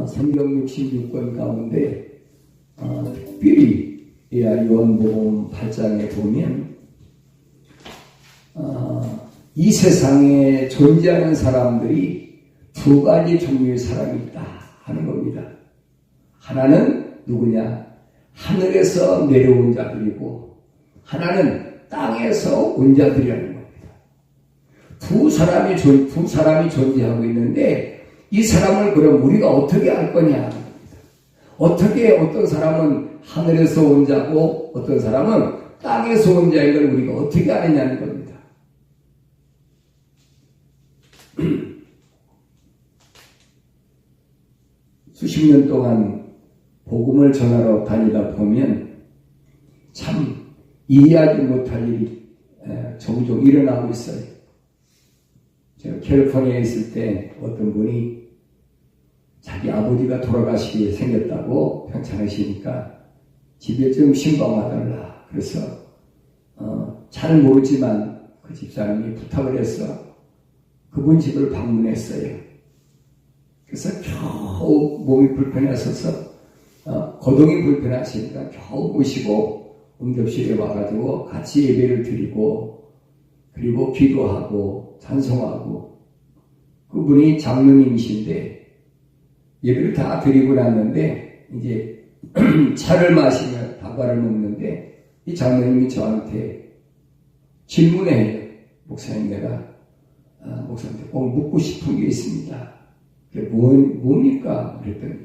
성경 66권 가운데 특별히 요한복음 8장에 보면 이 세상에 존재하는 사람들이 두 가지 종류의 사람이 있다 하는 겁니다. 하나는 누구냐? 하늘에서 내려온 자들이고 하나는 땅에서 온 자들이라는 겁니다. 두 사람이 존재하고 있는데 이 사람을 그럼 우리가 어떻게 알 거냐? 어떻게 어떤 사람은 하늘에서 온 자고 어떤 사람은 땅에서 온 자인 걸 우리가 어떻게 아느냐는 겁니다. 수십 년 동안 복음을 전하러 다니다 보면 참 이해하지 못할 일이 종종 일어나고 있어요. 제가 캘리포니아에 있을 때 어떤 분이 자기 아버지가 돌아가시게 생겼다고 편찮으시니까 집에 좀 신방와달라. 그래서 잘 모르지만 그 집사람이 부탁을 해서 그분 집을 방문했어요. 그래서 겨우 몸이 불편해서 거동이 불편하시니까 겨우 모시고 응접실에 와가지고 같이 예배를 드리고 그리고 기도하고 찬송하고 그분이 장로님이신데 예배를 다 드리고 났는데 이제 차를 마시며 다과를 먹는데 이 장로님이 저한테 질문해요. 목사님, 내가 목사님한테 꼭 묻고 싶은 게 있습니다. 그게 뭡니까? 그랬더니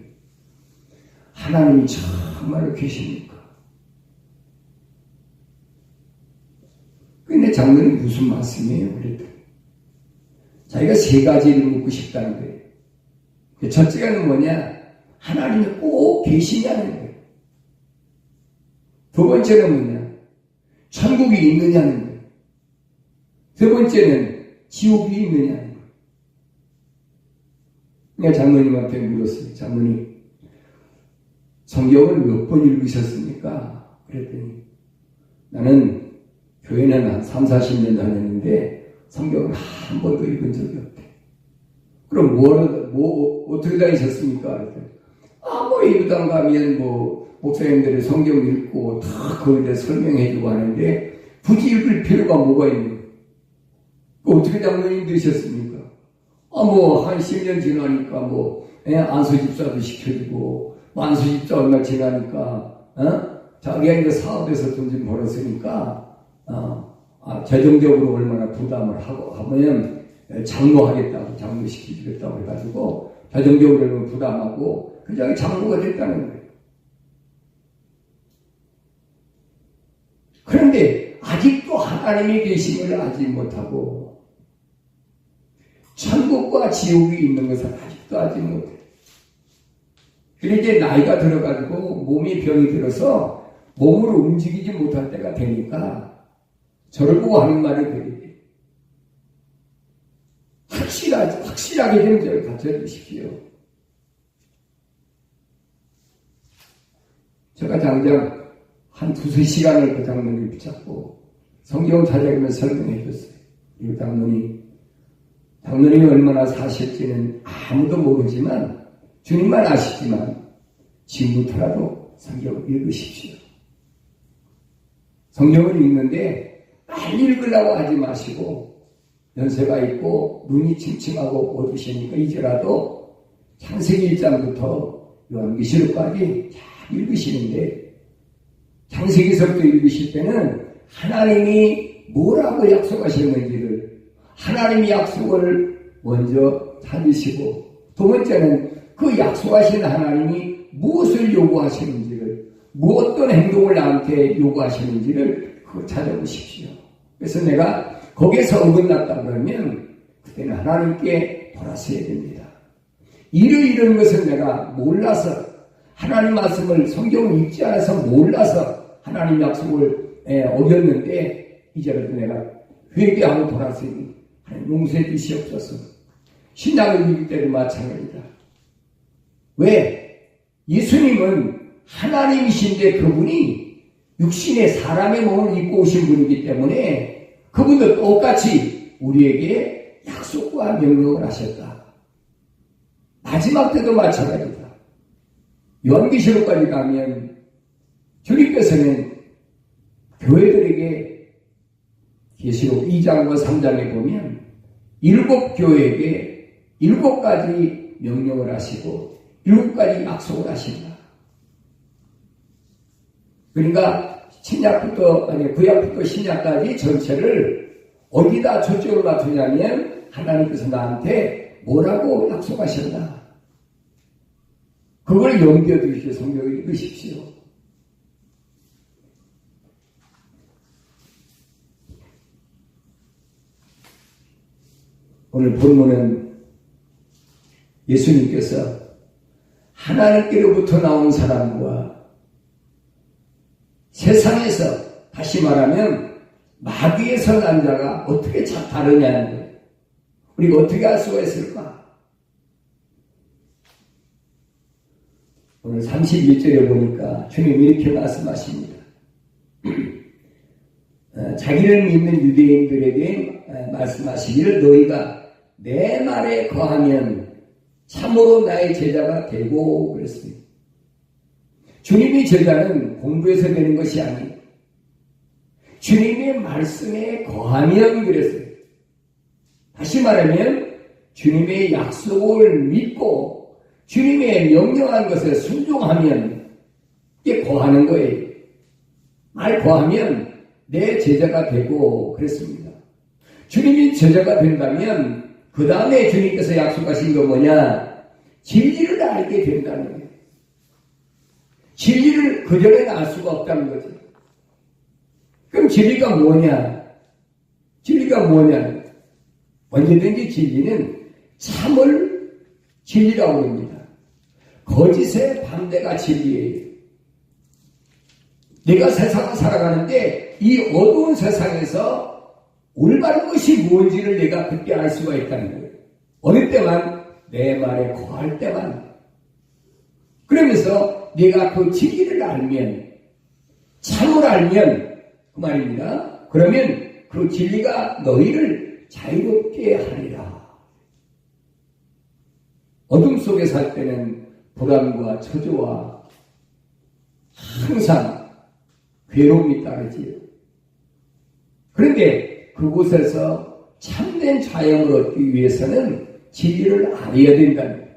하나님이 정말로 계십니까? 근데 장로님 무슨 말씀이에요? 그랬더니 자기가 세 가지를 묻고 싶다는 거예요. 첫째는 뭐냐? 하나님이 꼭 계시냐는 거예요. 두 번째는 뭐냐? 천국이 있느냐는 거예요. 세 번째는 지옥이 있느냐는 거예요. 내가 장로님한테 물었어요. 장로님, 성경을 몇 번 읽으셨습니까? 그랬더니 나는 교회는 한 3, 40년 다녔는데 성경을 한 번도 읽은 적이 없대. 그럼 어떻게 다니셨습니까? 그랬더니 예배당 가면 목사님들이 성경 읽고 다 거기에 대해 설명해주고 하는데 굳이 읽을 필요가 뭐가 있는 거예요? 어떻게 장로님 되셨습니까? 한 10년 지나니까 안수집사도 시켜주고 만수집사 얼마 지나니까 자기가 이제 사업에서 돈 좀 벌었으니까 재정적으로 얼마나 부담을 하면 장로하겠다고 장로시키겠다고 해가지고 재정적으로 부담하고 그냥 장로가 됐다는 거예요. 그런데 아직도 하나님이 계심을 알지 못하고 천국과 지옥이 있는 것을 아직도 알지 못해요. 그런데 이제 나이가 들어가지고 몸이 병이 들어서 몸으로 움직이지 못할 때가 되니까 저를 보고 하는 말이 그래요. 확실하게 정죄를 갖춰주십시오. 제가 당장 한 두세 시간을 그 장로님을 붙잡고 성경 찾아가면서 설명해 줬어요. 이 장로님이 얼마나 사실지는 아무도 모르지만 주님만 아시지만 지금부터라도 성경을 읽으십시오. 성경을 읽는데 빨리 읽으려고 하지 마시고 연세가 있고 눈이 침침하고 어두우시니까 이제라도 창세기 1장부터 요한계시록까지 잘 읽으시는데 창세기서부터 읽으실 때는 하나님이 뭐라고 약속하셨는지를 하나님이 약속을 먼저 찾으시고 두 번째는 그 약속하신 하나님이 무엇을 요구하시는지를 어떤 행동을 나한테 요구하시는지를 그걸 찾아보십시오. 그래서 내가 거기에서 어긋났다 그러면 그때는 하나님께 돌아서야 됩니다. 이런 것을 내가 몰라서 하나님 말씀을 성경을 읽지 않아서 몰라서 하나님 약속을 어겼는데 이제라도 내가 회개하고 돌아서니 하나님 용서해 주시옵소서. 신약을 읽을 때도 마찬가지다. 왜? 예수님은 하나님이신데 그분이 육신의 사람의 몸을 입고 오신 분이기 때문에 그분도 똑같이 우리에게 약속과 명령을 하셨다. 마지막 때도 마찬가지다. 요한계시록까지 가면 주님께서는 교회들에게 계시록 2장과 3장에 보면 7 교회에게 7가지 명령을 하시고 7가지 약속을 하신다. 그러니까 구약부터 신약까지 전체를 어디다 초점을 맞추냐면 하나님께서 나한테 뭐라고 약속하셨나. 그걸 염두에 두시고 성경을 읽으십시오. 오늘 본문은 예수님께서 하나님께로부터 나온 사람과 세상에서, 다시 말하면 마귀에서 난 자가 어떻게 다르냐는 거예요. 우리가 어떻게 알 수가 있을까? 오늘 31절에 보니까 주님이 이렇게 말씀하십니다. 자기를 믿는 유대인들에게 말씀하시기를 너희가 내 말에 거하면 참으로 나의 제자가 되고 그랬습니다. 주님의 제자는 공부해서 되는 것이 아니에요. 주님의 말씀에 거하면 그랬어요. 다시 말하면 주님의 약속을 믿고 주님의 명령한 것에 순종하면 이게 거하는 거예요. 말 거하면 내 제자가 되고 그랬습니다. 주님이 제자가 된다면 그 다음에 주님께서 약속하신 건 뭐냐? 진리를 알게 된다는 거예요. 진리를 그전에는 알 수가 없다는 거죠. 그럼 진리가 뭐냐? 진리가 뭐냐? 언제든지 진리는 참을 진리라고 합니다. 거짓의 반대가 진리예요. 내가 세상을 살아가는데 이 어두운 세상에서 올바른 것이 뭔지를 내가 그때 알 수가 있다는 거예요. 어느 때만? 내 말에 거할 때만. 그러면서 내가 그 진리를 알면, 참을 알면 그 말입니다. 그러면 그 진리가 너희를 자유롭게 하리라. 어둠 속에 살 때는 불안과 초조와 항상 괴로움이 따르지요. 그런데 그곳에서 참된 자유를 얻기 위해서는 진리를 알아야 된다는 거예요.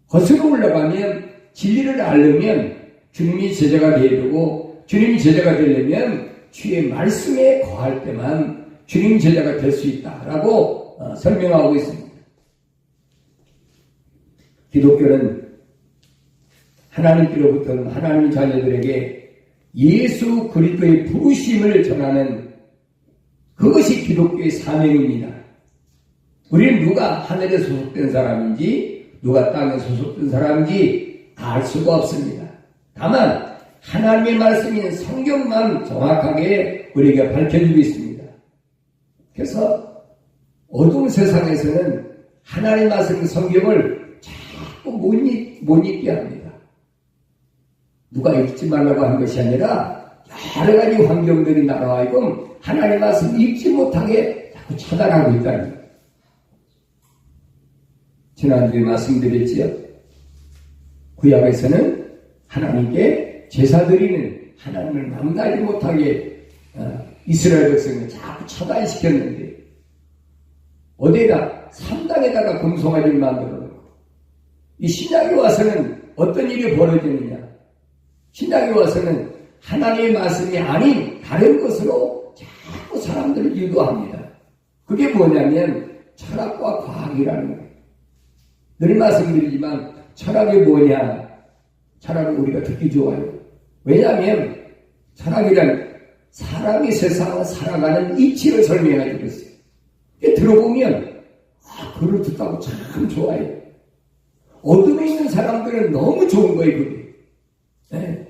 거슬러 올라가면 진리를 알려면 주님이 제자가 되어야 되고, 주님이 제자가 되려면 주의 말씀에 거할 때만 주님 제자가 될 수 있다라고 설명하고 있습니다. 기독교는 하나님께로부터 하나님 자녀들에게 예수 그리스도의 부르심을 전하는 그것이 기독교의 사명입니다. 우리는 누가 하늘에 소속된 사람인지 누가 땅에 소속된 사람인지 알 수가 없습니다. 다만 하나님의 말씀인 성경만 정확하게 우리에게 밝혀주고 있습니다. 그래서 어두운 세상에서는 하나님의 말씀인 성경을 자꾸 못 읽게 합니다. 누가 읽지 말라고 한 것이 아니라 여러 가지 환경들이 나와 있고 하나님의 말씀 읽지 못하게 자꾸 차단하고 있다는 거예요. 지난주에 말씀드렸지요. 구약에서는 하나님께 제사 드리는 하나님을 만나지 못하게 이스라엘 백성을 자꾸 차단시켰는데 어디에다? 산당에다가 금송아지를 만들어 놓고 이 신약에 와서는 어떤 일이 벌어지느냐? 신약에 와서는 하나님의 말씀이 아닌 다른 것으로 자꾸 사람들을 유도합니다. 그게 뭐냐면 철학과 과학이라는 거예요. 늘 말씀드리지만 철학이 뭐냐? 철학은 우리가 듣기 좋아요. 왜냐하면 철학이란 사람이 세상을 살아가는 이치를 설명해 주고 있어요. 들어보면 그걸 듣다고 참 좋아요. 어둠에 있는 사람들은 너무 좋은 거예요. 그게. 네.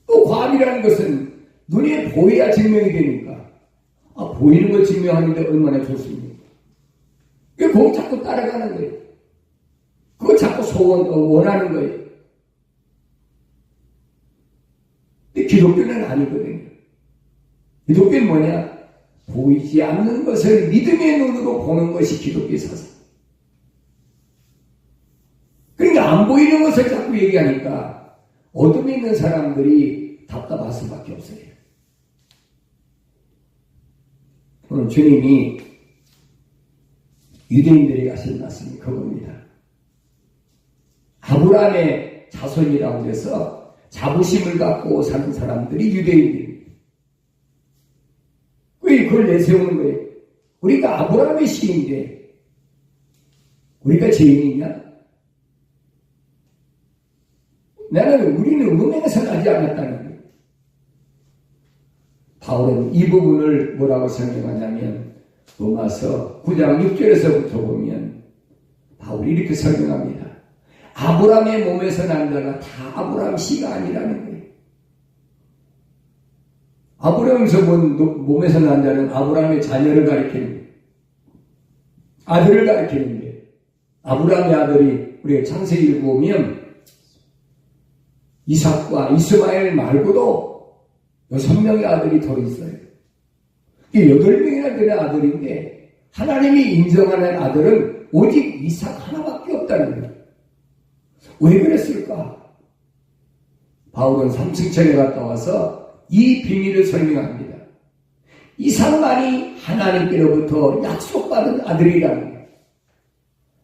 또 과학이라는 것은 눈에 보여야 증명이 되니까 보이는 거 증명하는데 얼마나 좋습니까? 그거 자꾸 따라가는 거예요. 그거 자꾸 원하는 거예요. 근데 기독교는 아니거든요. 기독교는 뭐냐? 보이지 않는 것을 믿음의 눈으로 보는 것이 기독교의 사상. 그러니까 안 보이는 것을 자꾸 얘기하니까 어둠에 있는 사람들이 답답할 수밖에 없어요. 오늘 주님이 유대인들에게 하신 말씀이 그겁니다. 아브라함의 자손이라고 해서 자부심을 갖고 사는 사람들이 유대인들입니다. 왜 그걸 내세우는 거예요? 우리가 아브라함의 씨인데 우리가 죄인이냐? 우리는 은행에서 나지 않았다는 거예요. 바울은 이 부분을 뭐라고 설명하냐면 로마서 9장 6절에서부터 보면 바울이 이렇게 설명합니다. 아브라함의 몸에서 난 자가 다 아브라함 씨가 아니라는 거예요. 아브라함에서 본 몸에서 난 자는 아브라함의 자녀를 가리키는 아들을 가리키는데 아브라함의 아들이 우리가 창세기 읽어보면 이삭과 이스마엘 말고도 6명의 아들이 더 있어요. 이 8명이나 되는 아들인데 하나님이 인정하는 아들은 오직 이삭 하나밖에 없다는 거예요. 왜 그랬을까? 바울은 삼층천에 갔다 와서 이 비밀을 설명합니다. 이삭만이 하나님께로부터 약속받은 아들이라는 거예요.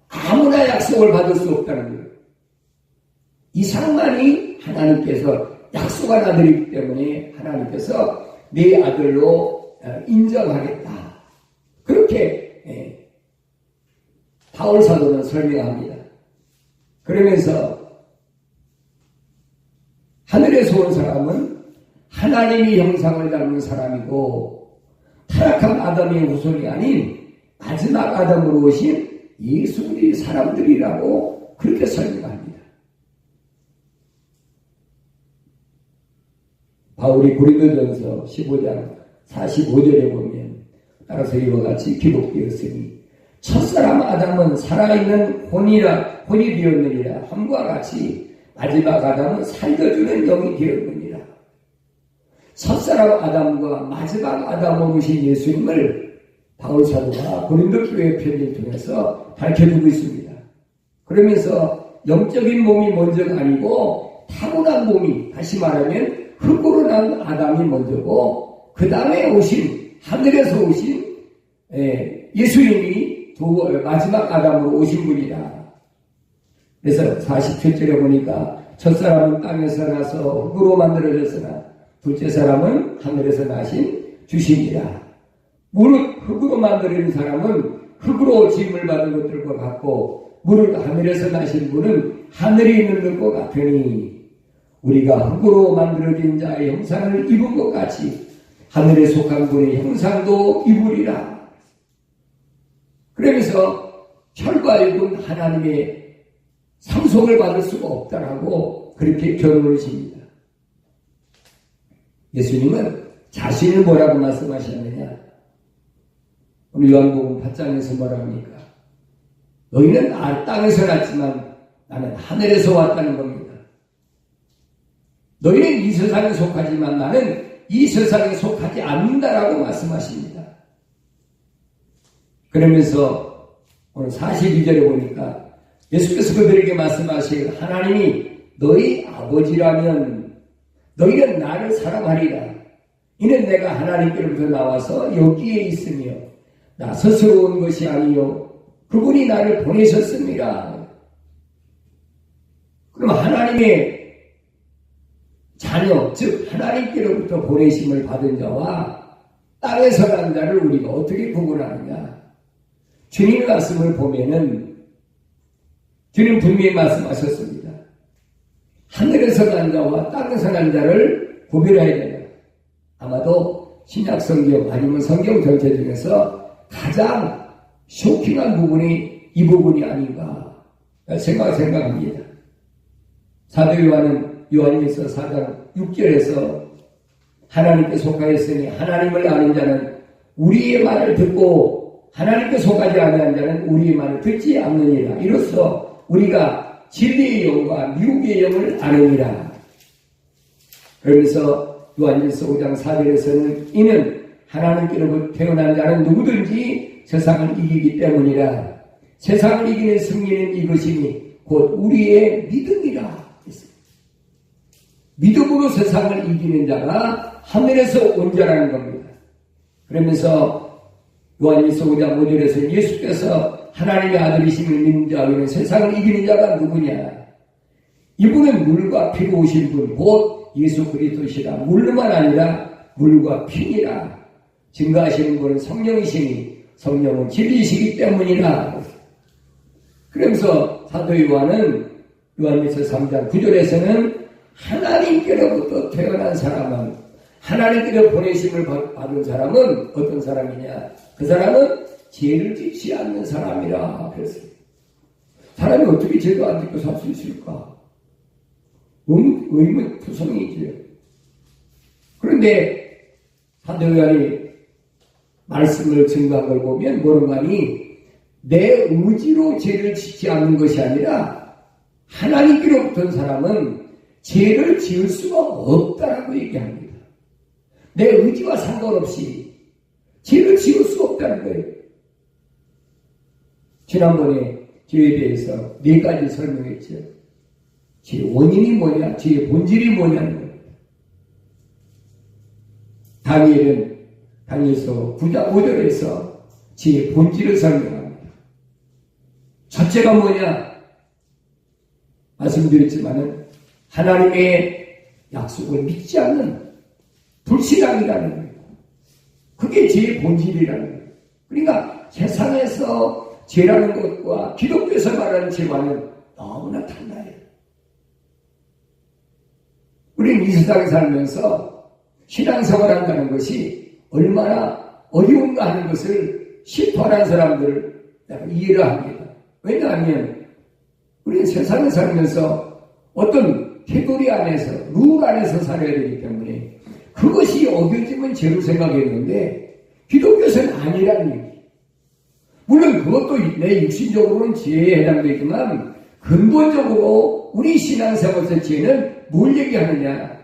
아무나 약속을 받을 수 없다는 거예요. 이삭만이 하나님께서 약속한 아들이기 때문에 하나님께서 내 아들로 인정하겠다. 그렇게 바울 사도는 설명합니다. 그러면서 하늘에서 온 사람은 하나님이 형상을 닮은 사람이고 타락한 아담의 후손이 아닌 마지막 아담으로 오신 예수 그리스도의 사람들이라고 그렇게 설명합니다. 바울이 고린도전서 15장 45절에 보면 따라서 이와 같이 기록되었으니 첫사람 아담은 살아있는 혼이 되었느니라 함과 같이 마지막 아담은 살려주는 영이 되었느니라. 첫사람 아담과 마지막 아담으로 오신 예수님을 바울 사도가 고린도 교회 편지를 통해서 밝혀주고 있습니다. 그러면서 영적인 몸이 먼저가 아니고 타고난 몸이, 다시 말하면 흙으로 난 아담이 먼저고 그 다음에 오신 하늘에서 오신 예수님이 마지막 아담으로 오신 분이다. 그래서 47절에 보니까 첫사람은 땅에서 나서 흙으로 만들어졌으나 둘째 사람은 하늘에서 나신 주신이라. 무릇 흙으로 만들어진 사람은 흙으로 지음을 받은 것들과 같고 무릇 하늘에서 나신 분은 하늘에 있는 것과 같으니 우리가 흙으로 만들어진 자의 형상을 입은 것 같이 하늘에 속한 분의 형상도 입으리라. 그러면서 혈과 육은 하나님의 상속을 받을 수가 없다라고 그렇게 결론하십니다. 예수님은 자신을 뭐라고 말씀하셨느냐? 오늘 요한복음 8장에서 뭐라고 합니까? 너희는 땅에서 났지만 나는 하늘에서 왔다는 겁니다. 너희는 이 세상에 속하지만 나는 이 세상에 속하지 않는다라고 말씀하십니다. 그러면서 오늘 42절에 보니까 예수께서 그들에게 말씀하시길 하나님이 너희 아버지라면 너희는 나를 사랑하리라. 이는 내가 하나님께로부터 나와서 여기에 있으며 나 스스로 온 것이 아니요 그분이 나를 보내셨습니다. 그럼 하나님의 자녀, 즉 하나님께로부터 보내심을 받은 자와 땅에서 난 자를 우리가 어떻게 구분하느냐? 주님의 말씀을 보면은 주님 분명히 말씀하셨습니다. 하늘에서 난 자와 땅에서 난 자를 구별해야 된다. 아마도 신약 성경 아니면 성경 전체 중에서 가장 쇼킹한 부분이 이 부분이 아닌가 생각합니다. 사도 요한은 요한일서 4장 6절에서 하나님께 속하였으니 하나님을 아는 자는 우리의 말을 듣고 하나님께 속하지 아니한 자는 우리의 말을 듣지 않느니라. 이로써 우리가 진리의 영과 미혹의 영을 아느니라. 그러면서 요한일서 5장 4절에서는 이는 하나님께로부터 태어난 자는 누구든지 세상을 이기기 때문이라. 세상을 이기는 승리는 이것이니 곧 우리의 믿음이라 했습니다. 믿음으로 세상을 이기는 자가 하늘에서 온 자라는 겁니다. 그러면서 요한일서 5장 5절에서 예수께서 하나님의 아들이심을 믿는 자는 세상을 이기는 자가 누구냐? 이분은 물과 피로 오신 분, 곧 예수 그리스도시라. 물로만 아니라 물과 피니라. 증거하시는 분은 성령이시니 성령은 진리이시기 때문이라. 그러면서 사도 요한은 요한일서 3장 9절에서는 하나님께로부터 태어난 사람은, 하나님께로 보내심을 받은 사람은 어떤 사람이냐? 그 사람은 죄를 짓지 않는 사람이라 그랬어요. 사람이 어떻게 죄도 안 짓고 살 수 있을까? 의문투성이지요. 그런데 사도 요한이 말씀을 증거한 걸 보면 뭐라하니 내 의지로 죄를 짓지 않는 것이 아니라 하나님께로부터 온 사람은 죄를 지을 수가 없다라고 얘기합니다. 내 의지와 상관없이 죄를 지을 수 없다는 거예요. 지난번에 죄에 대해서 4가지 설명했죠. 죄의 원인이 뭐냐, 죄의 본질이 뭐냐는 겁니다. 다니엘서 9장 5절에서 죄의 본질을 설명합니다. 첫째가 뭐냐? 말씀드렸지만은 하나님의 약속을 믿지 않는 불신앙이라는 거예요. 그게 죄의 본질이라는 거예요. 그러니까 세상에서 죄라는 것과 기독교에서 말하는 죄와는 너무나 달라요. 우리는 이 세상에 살면서 신앙생활 한다는 것이 얼마나 어려운가 하는 것을 실토하는 사람들을 내가 이해를 합니다. 왜냐하면 우리는 세상에 살면서 어떤 테두리 안에서, 룰 안에서 살아야 되기 때문에 그것이 어겨지면 죄로 생각했는데 기독교에서는 아니라는 얘기. 물론 그것도 내 육신적으로는 죄에 해당되지만 근본적으로 우리 신앙생활에서 죄는 뭘 얘기하느냐?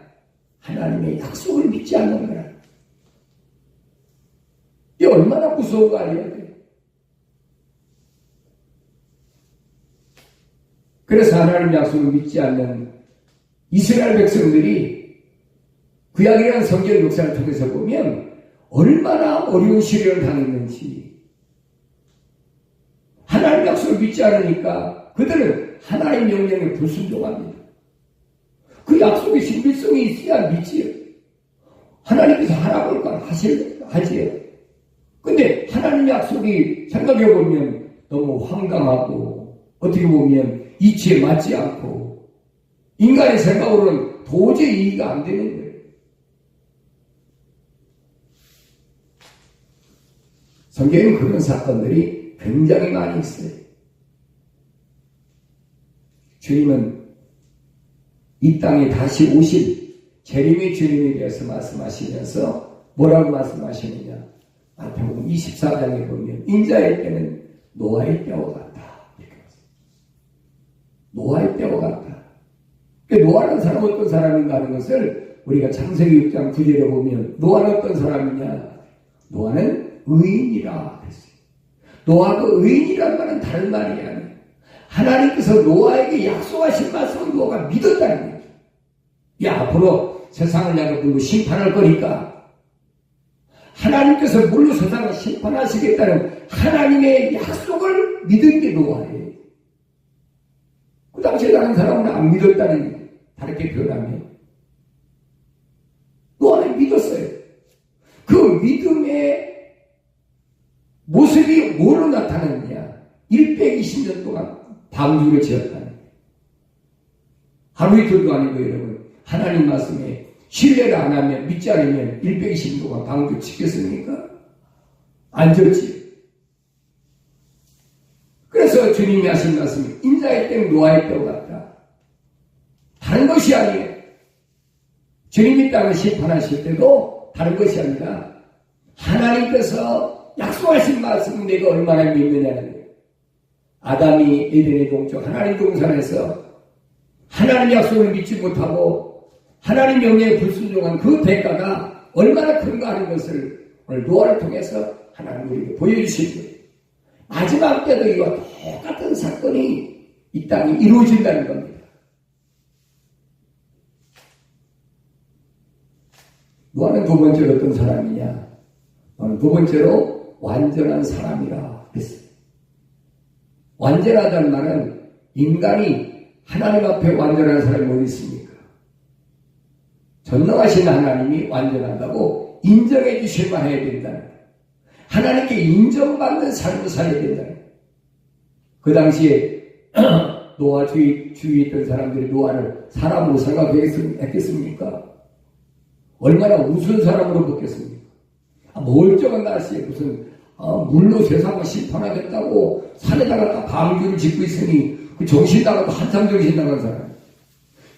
하나님의 약속을 믿지 않는 거라. 이게 얼마나 무서운 거 아니에요? 그래서 하나님 약속을 믿지 않는 이스라엘 백성들이 구약이라는 성경 역사를 통해서 보면 얼마나 어려운 시련을 당했는지, 하나님 약속을 믿지 않으니까 그들은 하나님 명령에 불순종합니다. 그 약속의 신빙성이 있어야 믿지요. 하나님께서 하라고 할 건 하지요. 근데 하나님 약속이 생각해보면 너무 황당하고 어떻게 보면 이치에 맞지 않고 인간의 생각으로는 도저히 이해가 안 되는 거예요. 성경에는 그런 사건들이 굉장히 많이 있어요. 주님은 이 땅에 다시 오실 재림의 주님에 대해서 말씀하시면서 뭐라고 말씀하시느냐? 마태복음 24장에 보면 인자의 때는 노아의 때와 같다. 노아의 때와 같다. 노아라는 사람은 어떤 사람인가 하는 것을 우리가 창세기 6장 9절에 보면 노아는 어떤 사람이냐? 노아는 의인이라 했어요. 노아가 의인이란 말은 다른 말이 아니에요. 하나님께서 노아에게 약속하신 말씀을 노아가 믿었다는 거예요. 야, 앞으로 세상을 내가 물로 심판할 거니까 하나님께서 물로 세상을 심판하시겠다는 하나님의 약속을 믿은 게 노아예요. 그 당시에 다른 사람은 안 믿었다는 거예요. 다르게 표현하면 노아는 믿었어요. 그 믿음의 모습이 뭐로 나타났느냐? 120년 동안 방주를 지었다는 거예요. 하루 이틀도 아니고 여러분, 하나님 말씀에 신뢰를 안 하면, 믿지 않으면 120년 동안 방주 지켰습니까? 안 지었지. 그래서 주님이 하신 말씀이 인자의 때는 노아의 때와 같다. 다른 것이 아니에요. 주님이 땅을 심판하실 때도 다른 것이 아니라 하나님께서 약속하신 말씀을 내가 얼마나 믿느냐는 거예요. 아담이 에덴의 동쪽 하나님 동산에서 하나님 약속을 믿지 못하고 하나님 명령에 불순종한 그 대가가 얼마나 큰가 하는 것을 오늘 노아를 통해서 하나님 우리에게 보여주신 거예요. 마지막 때도 이와 똑같은 사건이 이 땅이 이루어진다는 겁니다. 노아는 두 번째로 어떤 사람이냐? 노아는 두 번째로 완전한 사람이라 했어요. 완전하다는 말은 인간이 하나님 앞에 완전한 사람이 어디 있습니까? 전능하신 하나님이 완전하다고 인정해 주실만 해야 된다는 거예요. 하나님께 인정받는 삶을 살아야 된다는 거예요. 그 당시에 노아 주위에 있던 사람들이 노아를 사람으로 생각했겠습니까? 얼마나 우스운 사람으로 보겠습니까? 멀쩡한 날씨에 무슨 물로 세상을 심판하겠다고 산에다가 방주를 짓고 있으니 그 정신 나가도 한참 정신 나간 사람.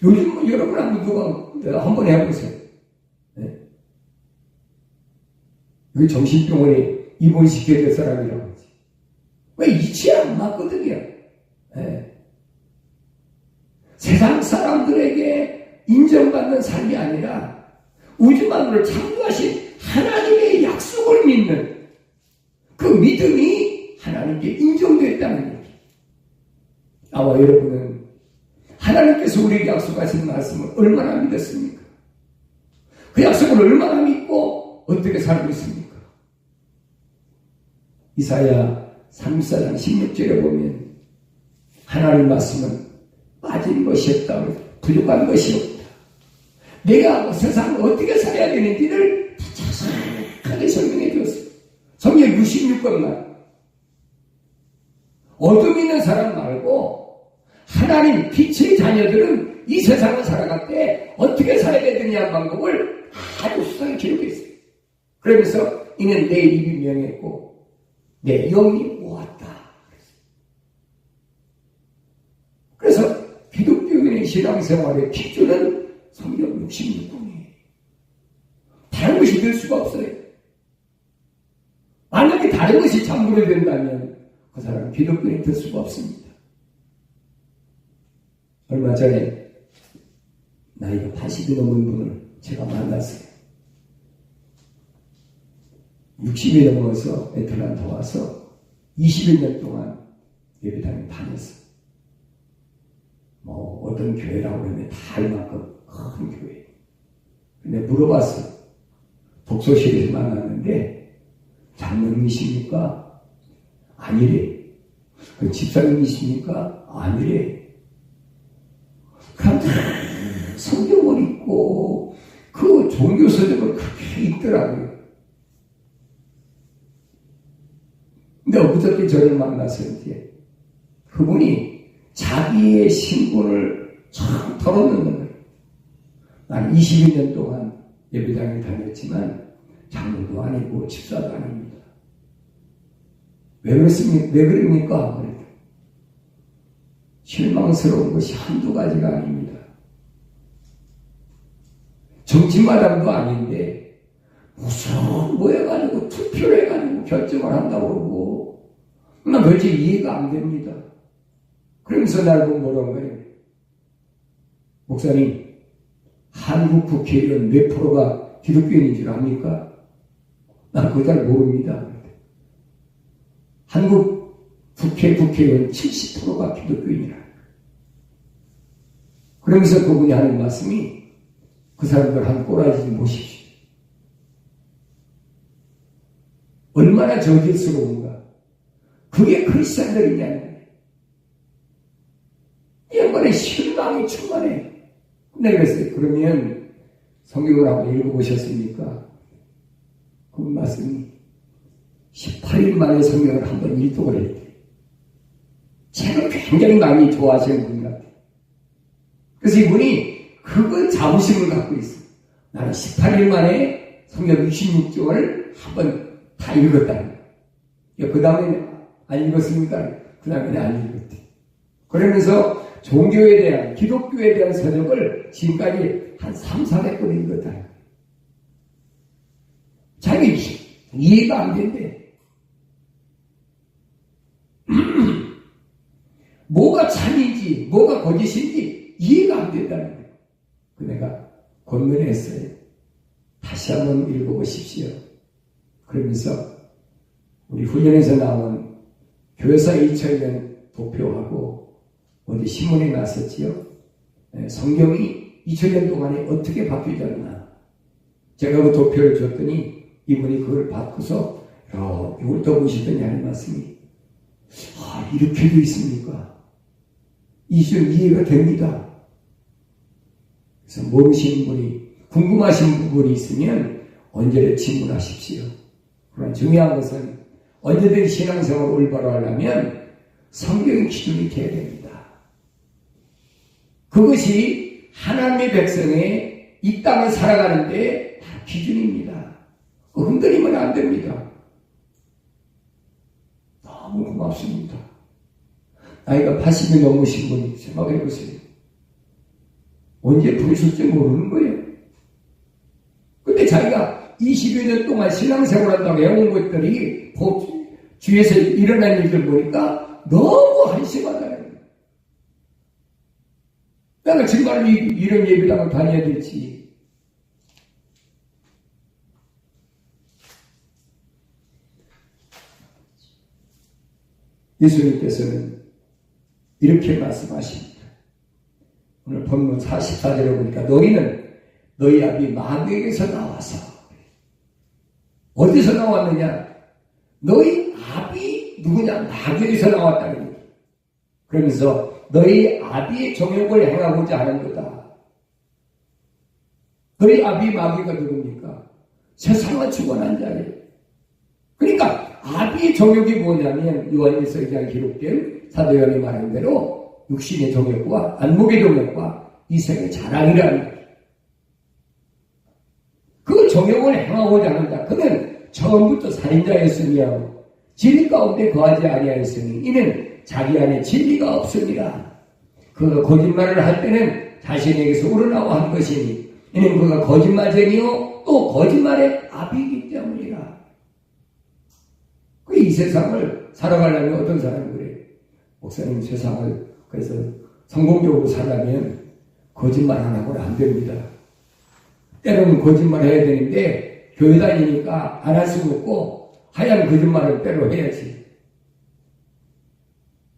요즘 여러분 한번 해보세요. 네? 여기 정신병원에 입원시켜야 될 사람이라고 하지. 왜 이치에 안 맞거든요. 네. 세상 사람들에게 인정받는 삶이 아니라 우주만물을 창조하신 하나님의 약속을 믿는 그 믿음이 하나님께 인정됐다는 얘기. 나와 여러분은 하나님께서 우리에게 약속하신 말씀을 얼마나 믿었습니까? 그 약속을 얼마나 믿고 어떻게 살고 있습니까? 이사야 34장 16절에 보면 하나님 말씀은 빠진 것이 없다, 부족한 것이 없다. 내가 세상을 어떻게 살아야 되는지를 자세하게 설명해 주었어요. 성경 66권만. 어둠 있는 사람 말고 하나님 빛의 자녀들은 이 세상을 살아갈 때 어떻게 살아야 되느냐 방법을 아주 수상히 기록했어요. 그러면서 이는 내 입이 명했고 내 영이 모았다. 그래서 기독교인의 신앙생활의 기준은 성경 66권이에요. 다른 것이 될 수가 없어요. 만약에 다른 것이 참고로 된다면 그 사람은 기독교인이 될 수가 없습니다. 얼마 전에 나이가 80이 넘은 분을 제가 만났어요. 60이 넘어서 애틀란타 와서 20여 년 동안 예배당에 다녔어요. 어떤 교회라고 그러면 다 알만큼 큰 교회. 근데 물어봤어요. 독서실에서 만났는데 장로님이십니까? 아니래. 그 집사님이십니까? 아니래. 그냥 성경을 읽고 그 종교 서적을 그렇게 읽더라고요. 근데 엊그저께 저를 만나서 이제 그분이 자기의 신분을 참 털어놓는 거예요. 난 22년 동안 예배당에 다녔지만 장로도 아니고 집사도 아닙니다. 왜 그렇습니까? 왜 그럽니까? 실망스러운 것이 한두 가지가 아닙니다. 정치마당도 아닌데 무슨 모여가지고 투표를 해가지고 결정을 한다고 그러고 난 도대체 이해가 안 됩니다. 그러면서 날 보고 뭐라고 그래요? 목사님, 한국 국회의원 몇 프로가 기독교인인 줄 압니까? 난 그거 잘 모릅니다. 한국 국회의원 70%가 기독교인이라. 그러면서 그분이 하는 말씀이 그 사람들 한 꼬라지 좀 보십시오. 얼마나 저질스러운가. 그게 크리스찬들이냐는 거예요. 이 양반의 실망이 충만해. 내가 그랬어요. 그러면 성경을 한번 읽어보셨습니까? 그 말씀이 18일 만에 성경을 한번 읽도록 했대요. 책을 굉장히 많이 좋아하시는 분 같아요. 그래서 이분이 그걸 자부심을 갖고 있어요. 나는 18일 만에 성경 66쪽을 한번 다 읽었다는 거예요. 그 다음에 안 읽었습니까? 그 다음에 안 읽었대. 그러면서 종교에 대한, 기독교에 대한 서적을 지금까지 한 300~400권 읽었다는 거예요. 자기 이해가 안 된대. 뭐가 참인지, 뭐가 거짓인지 이해가 안 된다는 거예요. 그 내가 권면했어요. 다시 한번 읽어보십시오. 그러면서 우리 훈련에서 나온 교회사 2천년 도표하고 어디 신문에 났었지요. 성경이 2000년 동안에 어떻게 바뀌었나. 제가 그 도표를 줬더니 이분이 그걸 받고서 이걸 떠보시더니 하는 말씀이 이렇게도 있습니까? 좀 이해가 됩니다. 그래서 모르시는 분이, 궁금하신 부분이 있으면 언제든 질문하십시오. 그러나 중요한 것은 언제든 신앙생활을 올바로 하려면 성경의 기준이 되어야 됩니다. 그것이 하나님의 백성의 이 땅을 살아가는데 다 기준입니다. 흔들리면 안 됩니다. 너무 고맙습니다. 나이가 80이 넘으신 분이 생각해 보세요. 언제 부르실지 모르는 거예요. 근데 자기가 20여 년 동안 신앙생활한다고 해온 것들이 주위에서 일어난 일들 보니까 너무 한심하다는 거예요. 내가 정말로 이런 예배당을 다녀야 될지. 예수님께서는 이렇게 말씀하십니다. 오늘 본문 44절에 보니까 너희는 너희 아비 마귀에게서 나와서, 어디서 나왔느냐? 너희 아비 누구냐? 마귀에게서 나왔다는 거예요. 그러면서 너희 아비의 정욕을 행하고자 하는도다. 너희 아비 마귀가 누굽니까? 세상을 주관한 자예요. 그러니까 아비의 정욕이 뭐냐면 요한일서 2장에 기록된 사도 요한이 말한 대로 육신의 정욕과 안목의 정욕과 이생의 자랑이라는 거예요. 그 정욕을 행하고자 하는 자, 그는 처음부터 살인자였으며 진리 가운데 거하지 아니하였으니 이는 자기 안에 진리가 없습니다. 그가 거짓말을 할 때는 자신에게서 우러나와 한 것이니 이는 그가 거짓말쟁이요 또 거짓말의 아비이기 때문이라. 이 세상을 살아가려면 어떤 사람이 그래요? 목사님, 세상을 그래서 성공적으로 살려면 거짓말 안 하고는 안 됩니다. 때로는 거짓말 해야 되는데 교회 다니니까 안 할 수가 없고 하얀 거짓말을 때로 해야지.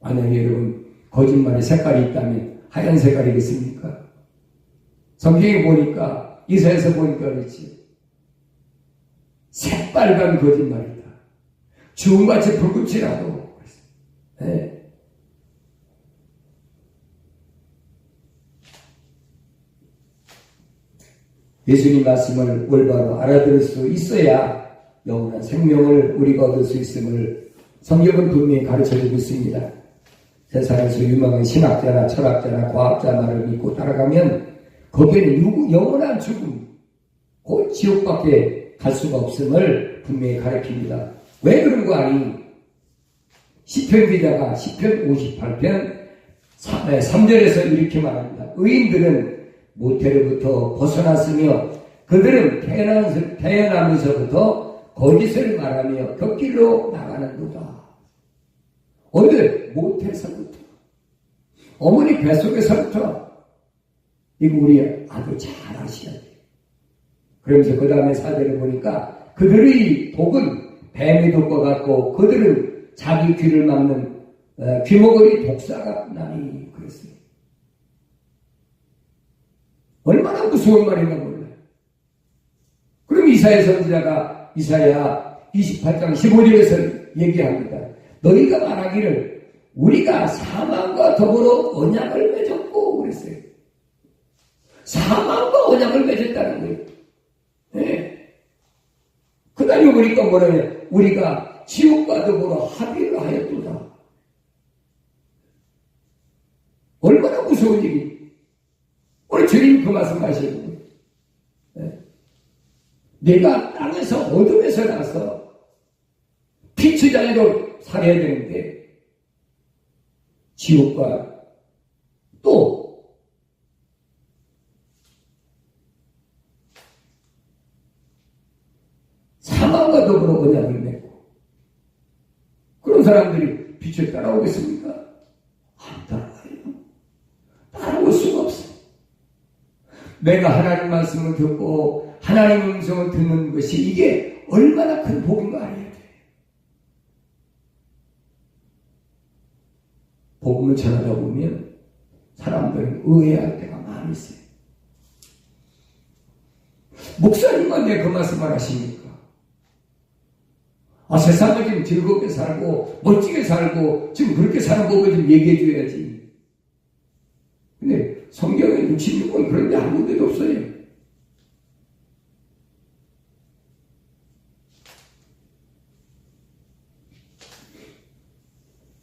만약에 여러분 거짓말에 색깔이 있다면 하얀 색깔이겠습니까? 성경에 보니까 이사야서 보니까 그렇지. 새빨간 거짓말이다. 주홍같이 불꽃이라고. 네. 예수님 말씀을 올바로 알아들을 수 있어야 영원한 생명을 우리가 얻을 수 있음을 성경은 분명히 가르쳐주고 있습니다. 세상에서 유명한 신학자나 철학자나 과학자 말을 믿고 따라가면 거기에는 영원한 죽음, 곧 지옥밖에 갈 수가 없음을 분명히 가르칩니다. 왜 그런 거 아니? 시편 기자가 시편 58편 3절에서 이렇게 말합니다. 의인들은 모태로부터 벗어났으며 그들은 태어나면서부터 거짓을 말하며 곁길로 나가는도다. 어디? 모태서부터. 어머니 뱃속에서부터. 이거 우리 아주 잘 아셔야 돼요. 그러면서 그 다음에 사절을 보니까 그들의 독은 뱀의 독과 같고 그들은 자기 귀를 막는 귀머거리 독사가 나니 그랬어요. 얼마나 무서운 말인가 몰라요. 그럼 이사야 선지자가 이사야 28장 15절에서 얘기합니다. 너희가 말하기를 우리가 사망과 더불어 언약을 맺었고 그랬어요. 사망과 언약을 맺었다는 거예요. 네. 그 다음에 보니까 뭐라냐? 우리가 지옥과 더불어 합의를 하였도다. 얼마나 무서운 얘기. 오늘 주님 그 말씀 하시고 네. 내가 땅에서 어둠에서 나서 빛의 자녀로 살아야 되는데 지옥과 또 사망과 더불어 언약을 맺고 그런 사람들이 빛을 따라오겠습니까? 안 따라와요. 따라올 수가 없어요. 내가 하나님 말씀을 듣고 하나님 음성을 듣는 것이 이게 얼마나 큰 복인가 알아야 돼. 복음을 전하다 보면 사람들은 의아할 때가 많이 있어요. 목사님만 왜 그 말씀을 하십니까? 세상을 지금 즐겁게 살고 멋지게 살고 지금 그렇게 사는 법을 좀 얘기해 줘야지. 근데 성경에 66권 그런 데 한 군데도 없어요.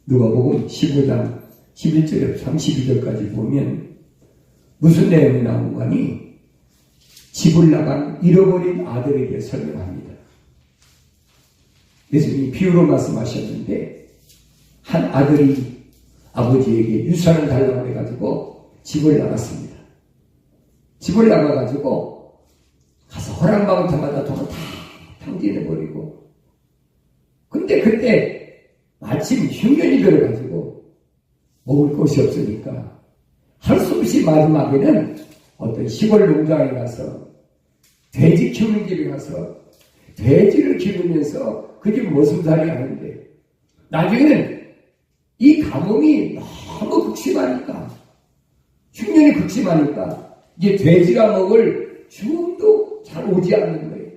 누가복음 15장 11절에 32절까지 보면 무슨 내용이 나오고 하니 집을 나간 잃어버린 아들에게 설명합니다. 예수님이 비유로 말씀하셨는데 한 아들이 아버지에게 유산을 달라고 해가지고 집을 나갔습니다. 집을 나가가지고 가서 허랑방탕마다 돈을 다 탕진해버리고 근데 그때 마침 흉년이 들어가지고 먹을 것이 없으니까 할 수 없이 마지막에는 어떤 시골 농장에 가서 돼지 키우는 집에 가서 돼지를 기르면서 그 집 머슴살이 하는데 나중에는 이 가뭄이 너무 극심하니까 흉년이 극심하니까 이제 돼지가 먹을 주엄도 잘 오지 않는 거예요.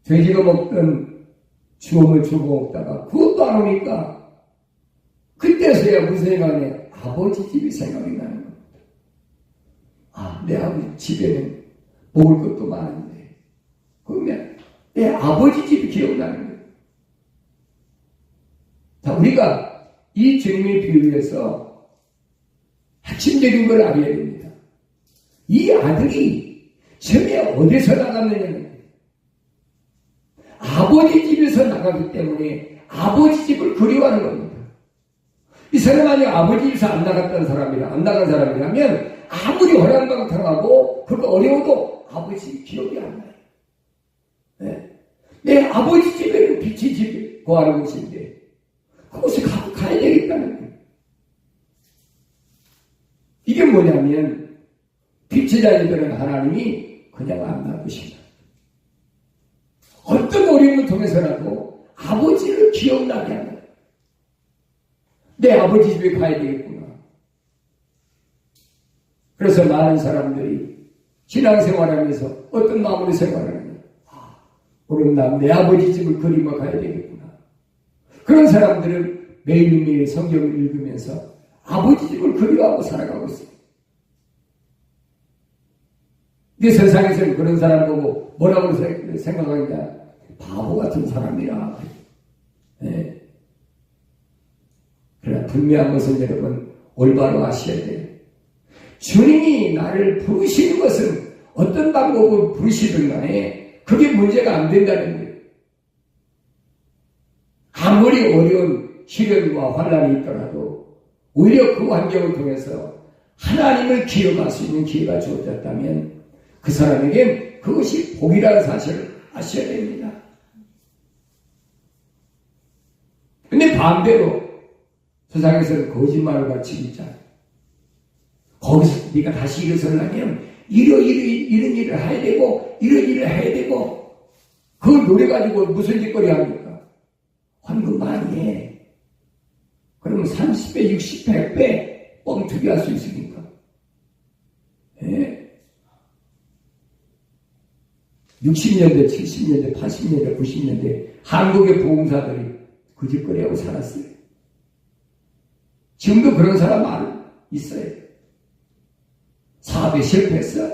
돼지가 먹던 주엄을 주워 먹다가 그것도 안 오니까 그때서야 무슨 생각이 아버지 집이 생각이 나는 겁니다. 내 아버지 집에는 먹을 것도 많은데 그러면 내 아버지 집이 기억나는 거예요. 자, 우리가 이 주님의 비유에서 핵심적인 걸 알아야 됩니다. 이 아들이 처음에 어디서 나갔느냐는 거예요. 아버지 집에서 나가기 때문에 아버지 집을 그리워하는 겁니다. 이 사람 만약 아버지 집에서 안 나간 사람이라면 아무리 허랑방탕하고 그렇게 어려워도 아버지 기억이 안 나요. 네. 내 아버지 집에는 빛이 집 거하는 곳인데 그곳에 가야 되겠다는 거예요. 이게 뭐냐면 빛의 자녀들은 하나님이 그냥 안 놔두신다. 어떤 어려움을 통해서라도 아버지를 기억나게 한다. 내 아버지 집에 가야 되겠구나. 그래서 많은 사람들이 신앙생활하면서 어떤 마음으로 생활하느냐. 오늘 난 내 아버지 집을 그리며 가야 되겠구나. 그런 사람들은 매일매일 성경을 읽으면서 아버지 집을 그리워하고 살아가고 있어요. 근데 세상에서는 그런 사람 보고 뭐라고 생각하느냐. 바보 같은 사람이라. 네. 그러나 분명한 것은 여러분 올바로 아셔야 돼요. 주님이 나를 부르시는 것은 어떤 방법으로 부르시든 간에 그게 문제가 안 된다는 거예요. 아무리 어려운 시련과 환난이 있더라도 오히려 그 환경을 통해서 하나님을 기억할 수 있는 기회가 주어졌다면 그 사람에겐 그것이 복이라는 사실을 아셔야 됩니다. 근데 반대로 세상에서는 거짓말을 같이 있잖아요. 거기서 네가 다시 일어서려면 이런 일을 해야 되고 이런 일을 해야 되고 그걸 노려가지고 무슨 짓거리 합니까? 헌금 많이 해. 그러면 30배, 60, 100배 뻥튀기 할 수 있으니까. 예? 60년대, 70년대, 80년대, 90년대 한국의 보험사들이 그 짓거리하고 살았어요. 지금도 그런 사람 많이 있어요. 사업에 실패했어?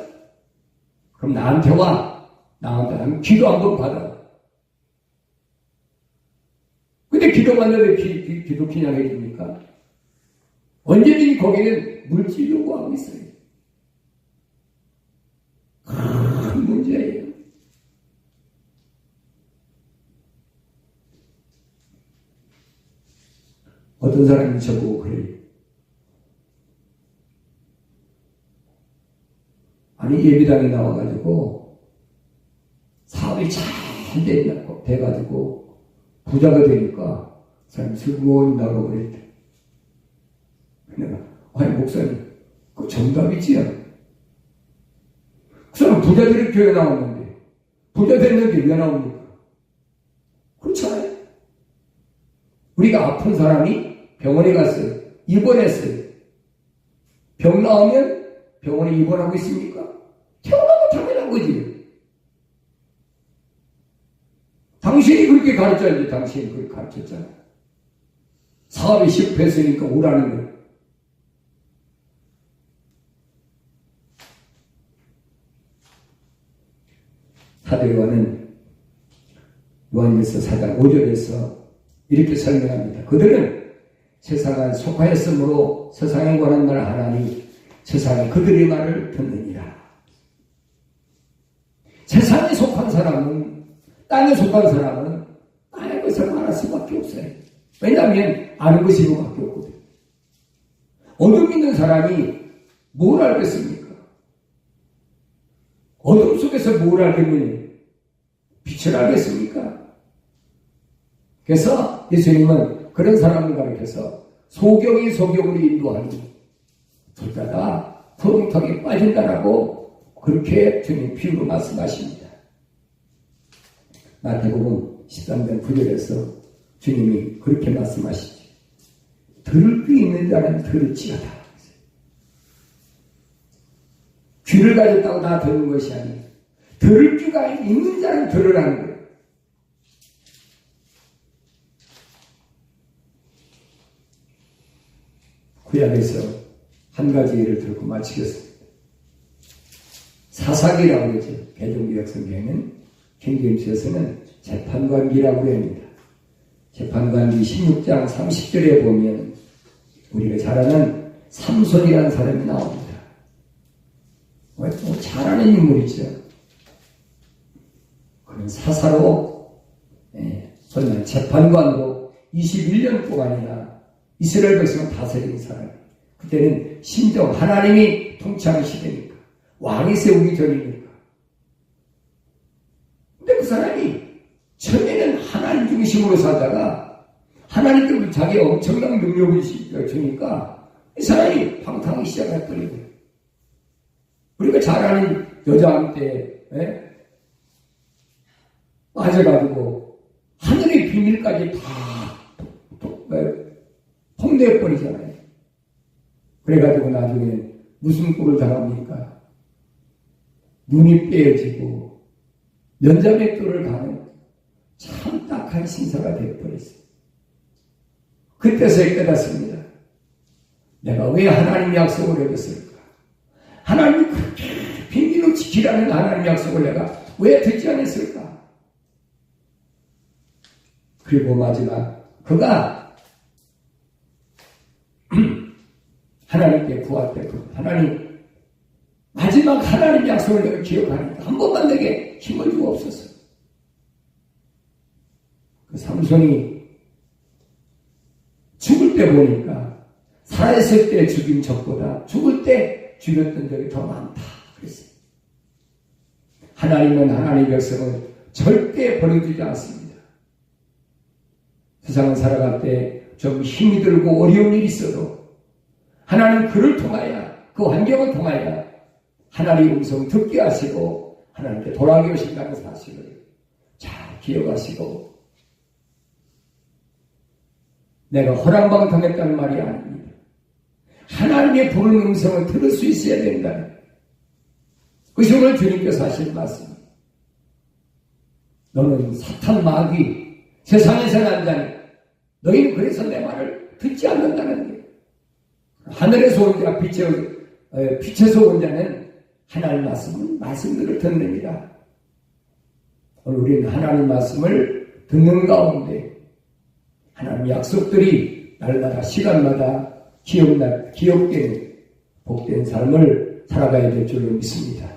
그럼 나한테 와. 나한테 하면 기도 한번 받아. 근데 기도 받는데 기도 그냥 해줍니까? 언제든지 거기는 물질 요구하고 있어요. 큰 문제예요. 어떤 사람이 저보고 그래요. 아니 예비당에 나와가지고 사업이 잘 돼가지고 부자가 되니까 사람이 슬그머니 나가고 그랬대. 내가 아니 목사님 그거 정답이지요. 그 사람 부자들이 교회 나왔는데 부자 됐는데 왜 나옵니까? 그렇잖아요. 우리가 아픈 사람이 병원에 갔어요. 입원했어요. 병 나오면 병원에 입원하고 있습니까? 태어나고 당연한 거지. 당신이 그렇게 가르쳐야지. 당신이 그렇게 가르쳤잖아. 사업이 실패했으니까 오라는 거야. 사도요한은 요한일서 4장 5절에서 이렇게 설명합니다. 그들은 세상에 속하였으므로 세상에 관한 말을 하나니 세상에 그들의 말을 듣느니라. 세상에 속한 사람은, 땅에 속한 사람은 땅의 것을 말할 수밖에 없어요. 왜냐하면 아는 것이 이거밖에 없거든요. 어둠 있는 사람이 뭘 알겠습니까? 어둠 속에서 뭘 알겠느냐? 빛을 알겠습니까? 그래서 예수님은 그런 사람을 가르쳐서 소경이 소경으로 인도하니 둘 다 구렁텅이에 빠진다라고 그렇게 주님 비유로 말씀하십니다. 마태복음 13장 9절에서 주님이 그렇게 말씀하시죠. 들을 귀 있는 자는 들을지어다. 귀를 가졌다고 다 듣는 것이 아니에요. 들을 귀가 있는 자는 들으라는 거예요. 구약에서 한 가지 예를 들고 마치겠습니다. 사사기라고 그러죠. 개종구약 성경에는 킹제임스에서는 재판관기라고 합니다. 재판관기 16장 30절에 보면 우리가 잘 아는 삼손이라는 사람이 나옵니다. 잘 아는 인물이죠. 그는 사사로 그러나 재판관으로 21년 동안이나 이스라엘 백성을 다스린 사람. 그때는 심정 하나님이 통치하는 시대니까. 왕이 세우기 전이니까. 근데 그 사람이 처음에는 하나님 중심으로 살다가 하나님께로 자기 엄청난 능력을 주니까 이 사람이 방탕하기 시작했더니 우리가 잘 아는 여자한테 빠져가지고 하늘의 비밀까지 다 폭내버리잖아요. 그래가지고 나중에 무슨 꼴을 당합니까? 눈이 빼어지고 연자맥도를 가는 참 딱한 신사가 되어버렸어요. 그때서 깨닫습니다. 내가 왜 하나님 약속을 해줬을까? 하나님이 그렇게 비밀로 지키라는 하나님 약속을 내가 왜 듣지 않았을까? 그리고 마지막 그가 하나님께 구할 때 하나님 마지막 하나님 약속을 내가 기억하니까 한 번만 내게 힘을 주옵소서. 그 삼손이 죽을 때 보니까 살아있을 때 죽인 적보다 죽을 때 죽였던 적이 더 많다 그랬어요. 하나님은 하나님의 백성을 절대 버려두지 않습니다. 세상을 살아갈 때 좀 힘이 들고 어려운 일이 있어도 하나님 그를 통하여 그 환경을 통하여 하나님의 음성을 듣게 하시고 하나님께 돌아오게 하신다는 사실을 잘 기억하시고 내가 허랑방탕했다는 말이 아닙니다. 하나님의 부르는 음성을 들을 수 있어야 된다. 그것이 오늘 주님께서 하시는 말씀입니다. 너는 사탄 마귀 세상에서 난 자니 너희는 그래서 내 말을 듣지 않는다는 게 하늘에서 온 자 빛에서 온 자는 하나님 말씀들을 듣느니라. 오늘 우리는 하나님 말씀을 듣는 가운데 하나님 약속들이 날마다 시간마다 기억되는 복된 삶을 살아가야 될 줄로 믿습니다.